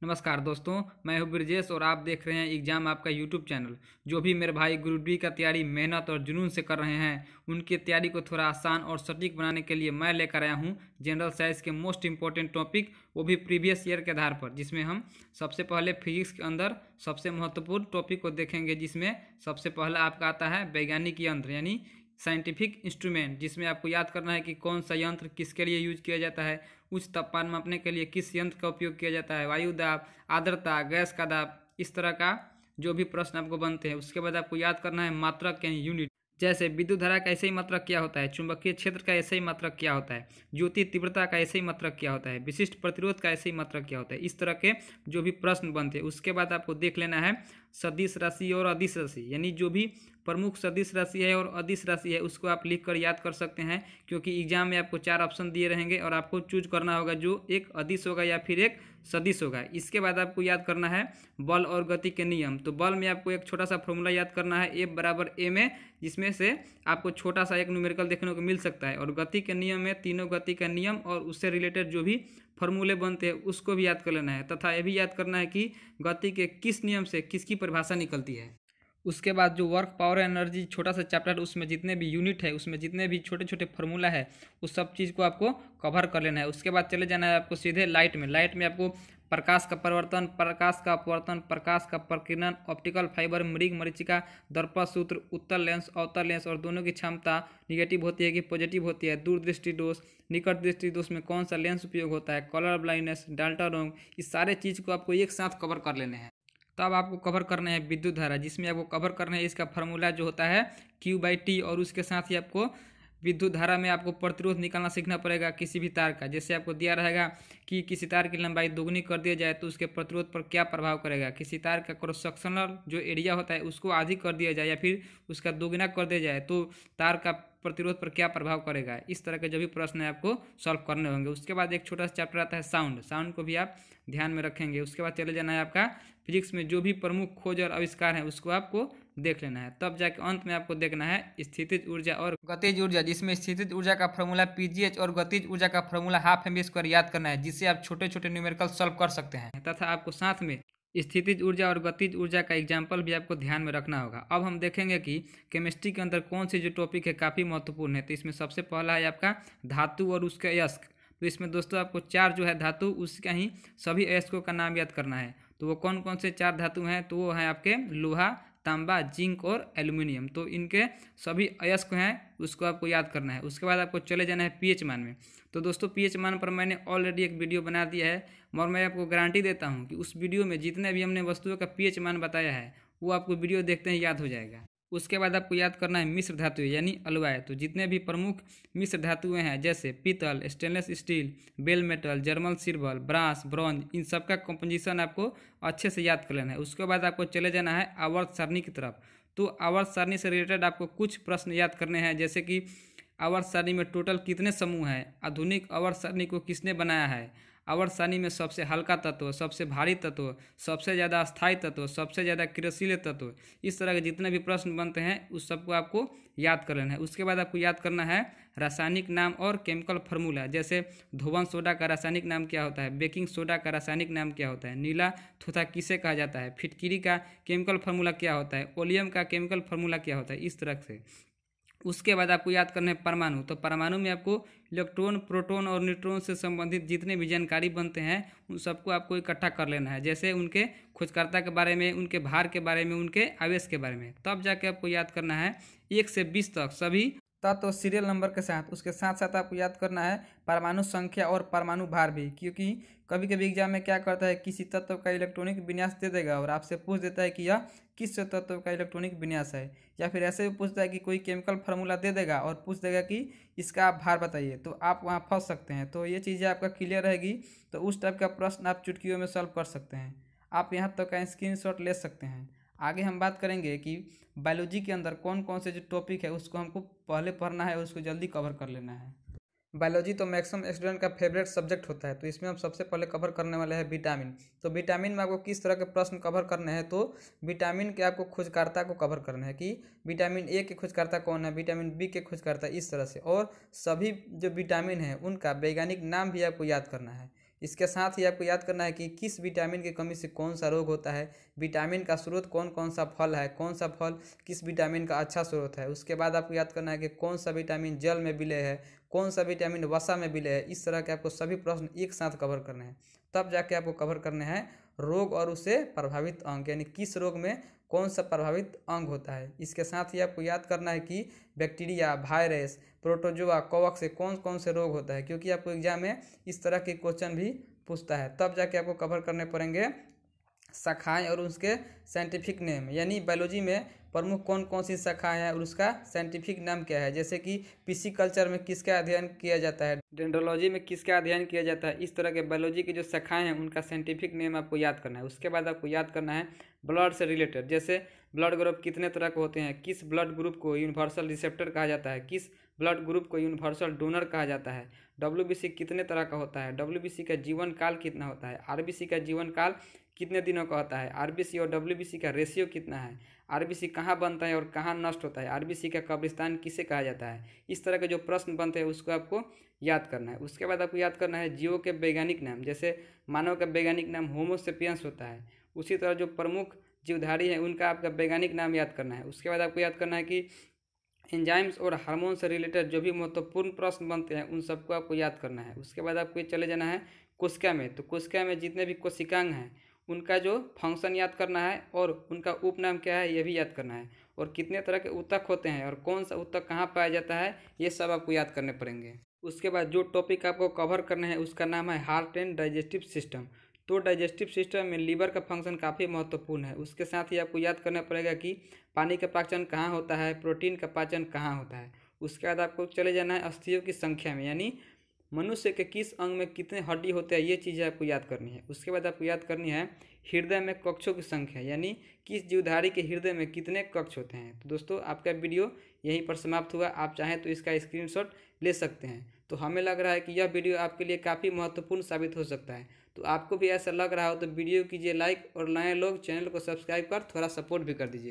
नमस्कार दोस्तों, मैं हूं ब्रजेश और आप देख रहे हैं एग्जाम आपका यूट्यूब चैनल। जो भी मेरे भाई ग्रुप डी का तैयारी मेहनत और जुनून से कर रहे हैं, उनकी तैयारी को थोड़ा आसान और सटीक बनाने के लिए मैं लेकर आया हूं जनरल साइंस के मोस्ट इंपॉर्टेंट टॉपिक, वो भी प्रीवियस ईयर के आधार पर। जिसमें हम सबसे पहले फिजिक्स के अंदर सबसे महत्वपूर्ण टॉपिक को देखेंगे, जिसमें सबसे पहला आपका आता है वैज्ञानिक यंत्र यानी साइंटिफिक इंस्ट्रूमेंट, जिसमें आपको याद करना है कि कौन सा यंत्र किसके लिए यूज किया जाता है, उच्च तापमान मापने के लिए किस यंत्र का उपयोग किया जाता है, वायु दाब, आर्द्रता, गैस का दाब, इस तरह का जो भी प्रश्न आपको बनते हैं। उसके बाद आपको याद करना है मात्रक यानी यूनिट, जैसे विद्युत धारा का ऐसे ही मात्रक क्या होता है, चुंबकीय क्षेत्र का ऐसे ही मात्रक क्या होता है, ज्योति तीव्रता का ऐसे ही मात्रक क्या होता है, विशिष्ट प्रतिरोध का ऐसे ही मात्रक क्या होता है। इस तरह के जो भी प्रश्न बनते हैं। उसके बाद आपको देख लेना है सदिश राशि और अदिश राशि, यानी जो भी प्रमुख सदिश राशि है और अदिश राशि है उसको आप लिख कर याद कर सकते हैं, क्योंकि एग्जाम में आपको 4 ऑप्शन दिए रहेंगे और आपको चूज करना होगा जो एक अदिश होगा या फिर एक सदिश होगा। इसके बाद आपको याद करना है बल और गति के नियम। तो बल में आपको एक छोटा सा फॉर्मूला याद करना है, F बराबर A में, जिसमें से आपको छोटा सा एक न्यूमेरिकल देखने को मिल सकता है। और गति के नियम में तीनों गति का नियम और उससे रिलेटेड जो भी फॉर्मूले बनते हैं उसको भी याद कर लेना है, तथा यह भी याद करना है कि गति के किस नियम से किसकी परिभाषा निकलती है। उसके बाद जो वर्क पावर एनर्जी छोटा सा चैप्टर, उसमें जितने भी यूनिट है, उसमें जितने भी छोटे छोटे फार्मूला है, उस सब चीज़ को आपको कवर कर लेना है। उसके बाद चले जाना है आपको सीधे लाइट में। लाइट में आपको प्रकाश का परिवर्तन, प्रकाश का अपवर्तन, प्रकाश का प्रकीर्णन, ऑप्टिकल फाइबर, मृग मरीचिका, दर्पण सूत्र, उत्तल लेंस, अवतल लेंस और दोनों की क्षमता निगेटिव होती है कि पॉजिटिव होती है, दूरदृष्टि दोष, निकट दृष्टि दोष में कौन सा लेंस उपयोग होता है, कलर ब्लाइंडनेस, डाल्टन, इस सारे चीज़ को आपको एक साथ कवर कर लेने हैं। तब आपको कवर करना है विद्युत धारा, जिसमें आपको कवर करना है इसका फार्मूला जो होता है Q/T, और उसके साथ ही आपको विद्युत धारा में आपको प्रतिरोध निकालना सीखना पड़ेगा किसी भी तार का। जैसे आपको दिया रहेगा कि किसी तार की लंबाई दोगुनी कर दिया जाए तो उसके प्रतिरोध पर क्या प्रभाव करेगा, किसी तार का क्रॉस सेक्शनल जो एरिया होता है उसको आधी कर दिया जाए या फिर उसका दोगुना कर दिया जाए तो तार का प्रतिरोध पर क्या प्रभाव करेगा। इस तरह के जो भी प्रश्न है आपको सॉल्व करने होंगे। उसके बाद एक छोटा सा चैप्टर आता है साउंड। साउंड को भी आप ध्यान में रखेंगे। उसके बाद चले जाना है आपका फिजिक्स में जो भी प्रमुख खोज और आविष्कार है उसको आपको देख लेना है। तब जाके अंत में आपको देखना है स्थितिज ऊर्जा और गतिज ऊर्जा, जिसमें स्थितिज ऊर्जा का फॉर्मूला PGH और गतिज ऊर्जा का फॉर्मूला हाफ mv² याद करना है, जिससे आप छोटे छोटे न्यूमेरिकल सॉल्व कर सकते हैं। तथा आपको साथ में स्थितिज ऊर्जा और गतिज ऊर्जा का एग्जाम्पल भी आपको ध्यान में रखना होगा। अब हम देखेंगे कि केमिस्ट्री के अंदर कौन सी जो टॉपिक है काफ़ी महत्वपूर्ण है। तो इसमें सबसे पहला है आपका धातु और उसके अयस्क। तो इसमें दोस्तों आपको 4 जो है धातु, उसका ही सभी अयस्कों का नाम याद करना है। तो वो कौन कौन से 4 धातु हैं, तो वो हैं आपके लोहा, तांबा, जिंक और एल्यूमिनियम। तो इनके सभी अयस्क हैं, उसको आपको याद करना है। उसके बाद आपको चले जाना है पीएच मान में। तो दोस्तों पीएच मान पर मैंने ऑलरेडी एक वीडियो बना दिया है और मैं आपको गारंटी देता हूँ कि उस वीडियो में जितने भी हमने वस्तुओं का पीएच मान बताया है वो आपको वीडियो देखते ही याद हो जाएगा। उसके बाद आपको याद करना है मिश्र धातु यानी अलवाय। तो जितने भी प्रमुख मिश्र धातुएं हैं जैसे पीतल, stainless steel, bell metal, German silver, brass, bronze, इन सब का कंपोजिशन आपको अच्छे से याद कर लेना है। उसके बाद आपको चले जाना है आवर्त सारणी की तरफ। तो आवर्त सारणी से रिलेटेड आपको कुछ प्रश्न याद करने हैं, जैसे कि आवर्त सारणी में टोटल कितने समूह हैं, आधुनिक आवर्त सारणी को किसने बनाया है, आवर्त सारणी में सबसे हल्का तत्व, सबसे भारी तत्व, सबसे ज़्यादा अस्थायी तत्व, सबसे ज़्यादा क्रियाशील तत्व, इस तरह के जितने भी प्रश्न बनते हैं उस सबको आपको याद कर लेना है। उसके बाद आपको याद करना है रासायनिक नाम और केमिकल फार्मूला, जैसे धोवन सोडा का रासायनिक नाम क्या होता है, बेकिंग सोडा का रासायनिक नाम क्या होता है, नीला थोथा किसे कहा जाता है, फिटकिरी का केमिकल फार्मूला क्या होता है, ओलियम का केमिकल फार्मूला क्या होता है, इस तरह से। उसके बाद आपको याद करना है परमाणु। तो परमाणु में आपको इलेक्ट्रॉन, प्रोटॉन और न्यूट्रॉन से संबंधित जितने भी जानकारी बनते हैं उन सबको आपको इकट्ठा कर लेना है, जैसे उनके खोजकर्ता के बारे में, उनके भार के बारे में, उनके आवेश के बारे में। तब जाके आपको याद करना है 1 से 20 तक सभी तत्व सीरियल नंबर के साथ। उसके साथ साथ आपको याद करना है परमाणु संख्या और परमाणु भार भी, क्योंकि कभी कभी एग्जाम में क्या करता है किसी तत्व का इलेक्ट्रॉनिक विन्यास दे देगा और आपसे पूछ देता है कि यह किस तत्व का इलेक्ट्रॉनिक विन्यास है, या फिर ऐसे भी पूछता है कि कोई केमिकल फार्मूला दे देगा और पूछ देगा कि इसका आप भार बताइए, तो आप वहाँ फंस सकते हैं। तो ये चीज़ें आपका क्लियर रहेगी, तो उस टाइप का प्रश्न आप चुटकियों में सॉल्व कर सकते हैं। आप यहाँ तक का स्क्रीनशॉट ले सकते हैं। आगे हम बात करेंगे कि बायोलॉजी के अंदर कौन कौन से जो टॉपिक है उसको हमको पहले पढ़ना है, उसको जल्दी कवर कर लेना है। बायोलॉजी तो मैक्सिमम स्टूडेंट का फेवरेट सब्जेक्ट होता है। तो इसमें हम सबसे पहले कवर करने वाले हैं विटामिन। तो विटामिन में आपको किस तरह के प्रश्न कवर करने हैं, तो विटामिन के आपको खोजकर्ता को कवर करना है कि विटामिन ए के खोजकर्ता कौन है, विटामिन बी के खोजकर्ता, इस तरह से। और सभी जो विटामिन है उनका वैज्ञानिक नाम भी आपको याद करना है, इसके साथ ही आपको याद करना है कि किस विटामिन की कमी से कौन सा रोग होता है, विटामिन का स्रोत कौन कौन सा फल है, कौन सा फल किस विटामिन का अच्छा स्रोत है। उसके बाद आपको याद करना है कि कौन सा विटामिन जल में विलय है, कौन सा विटामिन वसा में विलय है। इस तरह के आपको सभी प्रश्न एक साथ कवर करने हैं, तब जाके आपको कवर करने हैं रोग और उससे प्रभावित अंग, यानी किस रोग में कौन सा प्रभावित अंग होता है। इसके साथ ही आपको याद करना है कि बैक्टीरिया, वायरस, प्रोटोजोआ, कवक से कौन कौन से रोग होता है, क्योंकि आपको एग्जाम में इस तरह के क्वेश्चन भी पूछता है। तब जाके आपको कवर करने पड़ेंगे शाखाएं और उसके साइंटिफिक नेम, यानी बायोलॉजी में प्रमुख कौन कौन सी शाखाएं हैं और उसका साइंटिफिक नाम क्या है। जैसे कि पिसिकल्चर में किसका अध्ययन किया जाता है, डेंड्रोलॉजी में किसका अध्ययन किया जाता है। इस तरह के बायोलॉजी की जो शाखाएं हैं उनका साइंटिफिक नेम आपको याद करना है। उसके बाद आपको याद करना है ब्लड से रिलेटेड, जैसे ब्लड ग्रुप कितने तरह के होते हैं, किस ब्लड ग्रुप को यूनिवर्सल रिसेप्टर कहा जाता है, किस ब्लड ग्रुप को यूनिवर्सल डोनर कहा जाता है, डब्ल्यूबीसी कितने तरह का होता है, डब्ल्यूबीसी का जीवन काल कितना होता है, आरबीसी का जीवन काल कितने दिनों का होता है, आरबीसी और डब्ल्यूबीसी का रेशियो कितना है, आरबीसी कहाँ बनता है और कहाँ नष्ट होता है, आरबीसी का कब्रिस्तान किसे कहा जाता है। इस तरह के जो प्रश्न बनते हैं उसको आपको याद करना है। उसके बाद आपको याद करना है जीवों के वैज्ञानिक नाम, जैसे मानव का वैज्ञानिक नाम होमो सेपियंस होता है, उसी तरह जो प्रमुख जीवधारी हैं उनका आपका वैज्ञानिक नाम याद करना है। उसके बाद आपको याद करना है कि एंजाइम्स और हार्मोन से रिलेटेड जो भी महत्वपूर्ण प्रश्न बनते हैं उन सबको आपको याद करना है। उसके बाद आपको चले जाना है कोशिका में, तो कोशिका में जितने भी कोशिकांग हैं उनका जो फंक्शन याद करना है और उनका उपनाम क्या है ये भी याद करना है, और कितने तरह के ऊतक होते हैं और कौन सा ऊतक कहाँ पाया जाता है ये सब आपको याद करने पड़ेंगे। उसके बाद जो टॉपिक आपको कवर करना है उसका नाम है हार्ट एंड डाइजेस्टिव सिस्टम। तो डाइजेस्टिव सिस्टम में लीवर का फंक्शन काफ़ी महत्वपूर्ण है। उसके साथ ही आपको याद करना पड़ेगा कि पानी का पाचन कहाँ होता है, प्रोटीन का पाचन कहाँ होता है। उसके बाद आपको चले जाना है अस्थियों की संख्या में, यानी मनुष्य के किस अंग में कितने हड्डी होते हैं ये चीज़ें आपको याद करनी है। उसके बाद आपको याद करनी है हृदय में कक्षों की संख्या, यानी किस जीवधारी के हृदय में कितने कक्ष होते हैं। तो दोस्तों आपका वीडियो यहीं पर समाप्त हुआ। आप चाहें तो इसका स्क्रीनशॉट ले सकते हैं। तो हमें लग रहा है कि यह वीडियो आपके लिए काफ़ी महत्वपूर्ण साबित हो सकता है। तो आपको भी ऐसा लग रहा हो तो वीडियो कीजिए लाइक, और नए लोग चैनल को सब्सक्राइब कर थोड़ा सपोर्ट भी कर दीजिए।